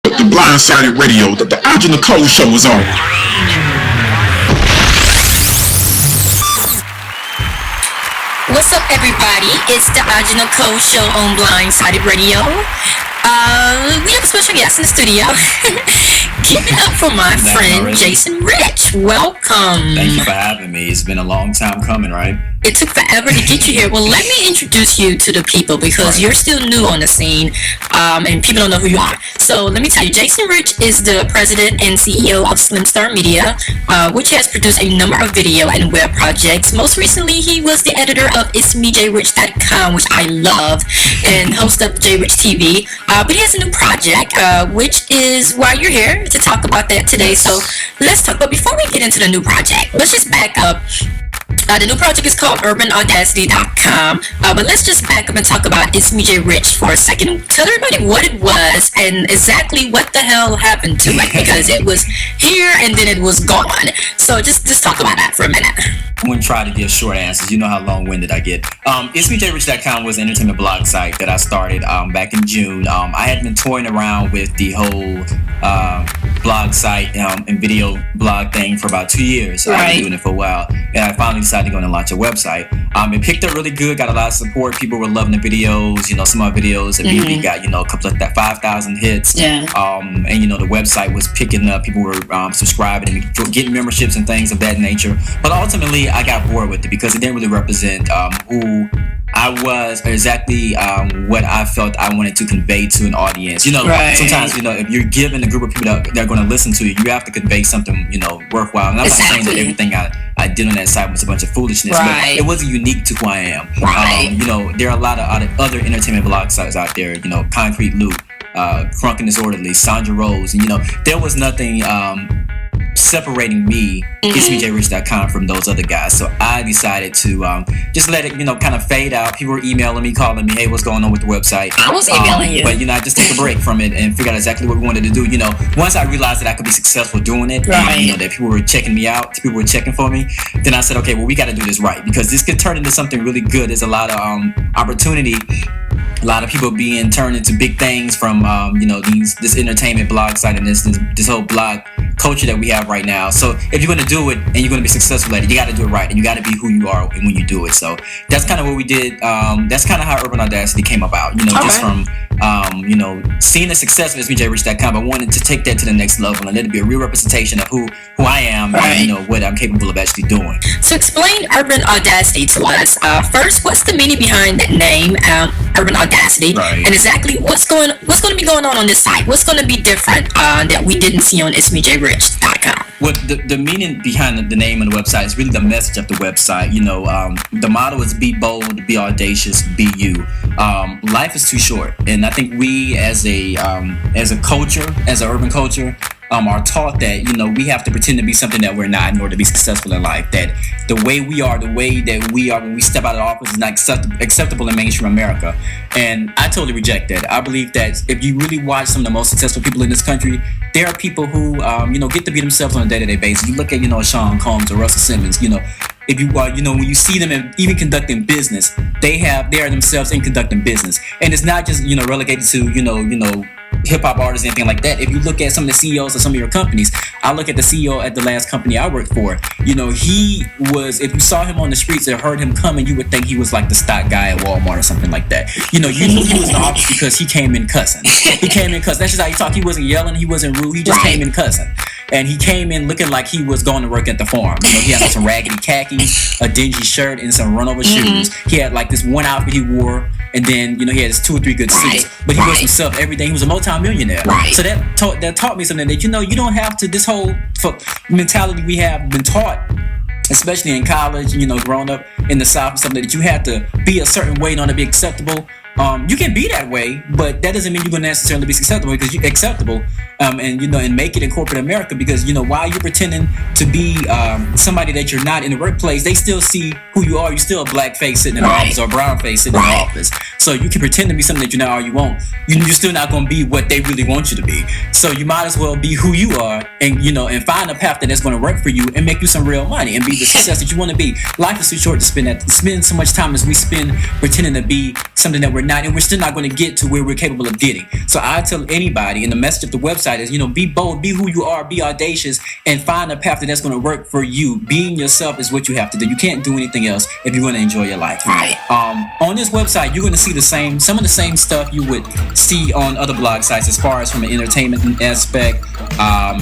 but the blindsided radio that the Aja Nicole Show is on. What's up, everybody? It's the Aja Nicole Show on Blindsided Radio. We have a special guest in the studio. Give it up for my friend Jason Rich. Welcome. Thank you for having me. It's been a long time coming, right? It took forever to get you here. Well, let me introduce you to the people because you're still new on the scene, and people don't know who you are. So let me tell you, Jason Rich is the president and CEO of Slim Star Media, which has produced a number of video and web projects. Most recently, he was the editor of itsmejrich.com, which I love, and host of J Rich TV. But he has a new project, which is why you're here to talk about that today. So let's talk. But before we get into the new project, let's just back up. The new project is called UrbanAudacity.com, but let's just back up and talk about It's Me J Rich for a second. Tell everybody what it was and exactly what the hell happened to it, because it was here and then it was gone. So just talk about that for a minute. I'm going to try to give short answers. You know how long-winded I get. It'sMeJRich.com was an entertainment blog site that I started back in June. I had been toying around with the whole blog site and video blog thing for about 2 years. So I've been doing it for a while, and I finally decided to go and launch a website. It picked up really good, got a lot of support. People were loving the videos. You know, some of my videos immediately got, a couple of 5,000 hits. And the website was picking up. People were subscribing and getting memberships and things of that nature. But ultimately, I got bored with it because it didn't really represent who I was, or exactly what I felt I wanted to convey to an audience. Sometimes, if you're given a group of people that are going to listen to you, you have to convey something, worthwhile. And I'm not saying that everything I did on that site was a bunch of foolishness, but it wasn't unique to who I am. There are a lot of other entertainment blog sites out there, Concrete Loop, Crunk and Disorderly, Sandra Rose, and there was nothing separating me, It'sMeJRich.com, from those other guys. So I decided to just let it, kind of fade out. People were emailing me, calling me, hey, what's going on with the website? I was emailing you. But, I just took a break from it and figured out exactly what we wanted to do. Once I realized that I could be successful doing it, and, that people were checking me out, people were checking for me, then I said, okay, well, we got to do this right, because this could turn into something really good. There's a lot of opportunity. A lot of people being turned into big things from, this entertainment blog site and this whole blog culture that we have right now. So if you're going to do it and you're going to be successful at it, you got to do it right, and you got to be who you are when you do it. So that's kind of what we did. That's kind of how Urban Audacity came about, just from, seeing the success of It'sMeJRich.com, I wanted to take that to the next level and let it be a real representation of who I am and, what I'm capable of actually doing. So explain Urban Audacity to us. First, what's the meaning behind that name, Urban Audacity, and exactly what's going to be going on this site? What's going to be different that we didn't see on It'sMeJRich.com? Well, the meaning behind the name of the website is really the message of the website. The motto is be bold, be audacious, be you. Life is too short, and I think we as a culture, as an urban culture, are taught that we have to pretend to be something that we're not in order to be successful in life. That the way we are when we step out of office is not acceptable in mainstream America. And I totally reject that. I believe that if you really watch some of the most successful people in this country, there are people who get to be themselves on a day-to-day basis. You look at Sean Combs or Russell Simmons. If you when you see them even conducting business, they are themselves in conducting business, and it's not just relegated to hip-hop artists, anything like that. If you look at some of the CEOs of some of your companies, I look at the CEO at the last company I worked for. He was, if you saw him on the streets or heard him coming, you would think he was like the stock guy at Walmart or something like that. You knew he was in the office because he came in cussing. That's just how he talked. He wasn't yelling, he wasn't rude, he just came in cussing. And he came in looking like he was going to work at the farm. He had some raggedy khakis, a dingy shirt, and some run-over shoes. He had like this one outfit he wore, and then he had his 2 or 3 good suits. But he was himself every day. He was a multi-millionaire. So that taught me something that you don't have to. This whole mentality we have been taught, especially in college, growing up in the South, and something that you have to be a certain way in order to be acceptable. You can be that way, but that doesn't mean you're going to necessarily be acceptable because you're acceptable, and make it in corporate America, because while you're pretending to be somebody that you're not in the workplace, they still see who you are. You're still a black face sitting in the office or a brown face sitting in the office. So you can pretend to be something that you're not or you won't. You're still not going to be what they really want you to be. So you might as well be who you are, and and find a path that's going to work for you and make you some real money and be the success that you want to be. Life is too short to spend so much time as we spend pretending to be something that we're overnight, and we're still not going to get to where we're capable of getting. So I tell anybody, and the message of the website is, be bold, be who you are, be audacious, and find a path that's going to work for you. Being yourself is what you have to do. You can't do anything else if you're going to enjoy your life. Right. On this website, you're going to see some of the same stuff you would see on other blog sites as far as from an entertainment aspect.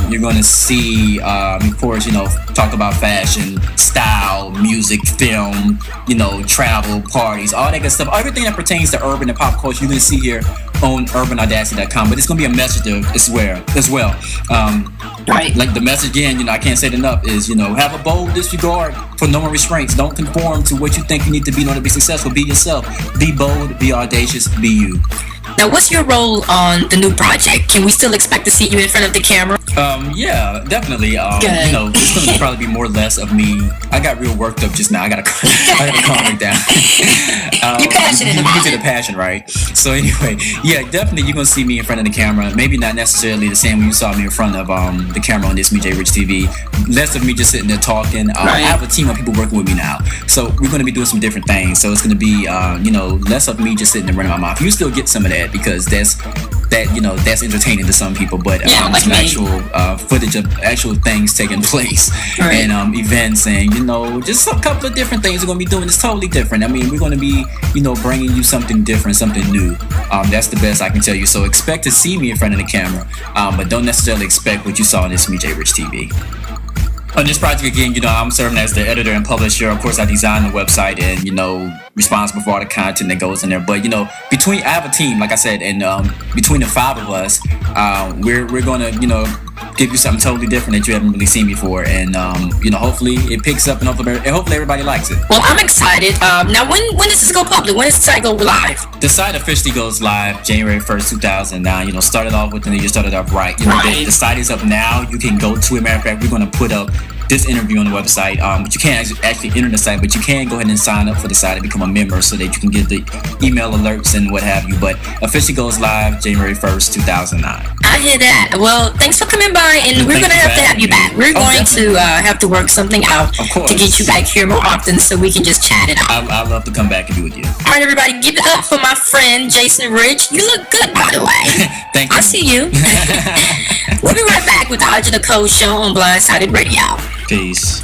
You're going to see, of course, talk about fashion, style, music, film, travel, parties, all that good stuff. Everything that pertains to urban and pop culture, you're going to see here on urbanaudacity.com. But it's going to be a message as well. Right. Like the message again, I can't say it enough, is, have a bold disregard for no more restraints. Don't conform to what you think you need to be in order to be successful. Be yourself. Be bold. Be audacious. Be you. Now, what's your role on the new project? Can we still expect to see you in front of the camera? Yeah, definitely. It's going to probably be more or less of me. I got real worked up just now. I gotta calm it down. You're passionate about it. The passion, right? So anyway, yeah, definitely you're going to see me in front of the camera. Maybe not necessarily the same when you saw me in front of the camera on this MBA Rich TV. Less of me just sitting there talking. I have a team of people working with me now. So we're going to be doing some different things. So it's going to be, less of me just sitting there running my mouth. You still get some of that because that's entertaining to some people. But some actual footage of actual things taking place and events and, just a couple of different things we're going to be doing. It's totally different. I mean, we're going to be, bringing you something different, something new. That's the best I can tell you. So expect to see me in front of the camera, but don't necessarily expect what you saw on this MJ Rich TV. On this project again, I'm serving as the editor and publisher. Of course, I design the website and, responsible for all the content that goes in there. But, I have a team, like I said, and between the five of us, we're going to, give you something totally different that you haven't really seen before. And, hopefully it picks up and hopefully everybody likes it. Well, I'm excited. Now, when does this go public? When does the site go live? The site officially goes live January 1st, 2009. Started off with the new year, started off right. The site is up now. You can go to it. Matter of fact, we're going to put up this interview on the website, but you can't actually enter the site, but you can go ahead and sign up for the site and become a member so that you can get the email alerts and what have you. But officially goes live January 1st, 2009. I hear that. Well, thanks for coming by, and we're going to have you back. We're going to have to work something out to get you back here more often so we can just chat it out. I'd love to come back and be with you. All right, everybody, give it up for my friend Jason Rich. You look good, by the way. Thank you. I see you. We'll be right back with the Aja Nicole Show on Blindsided Radio. Peace.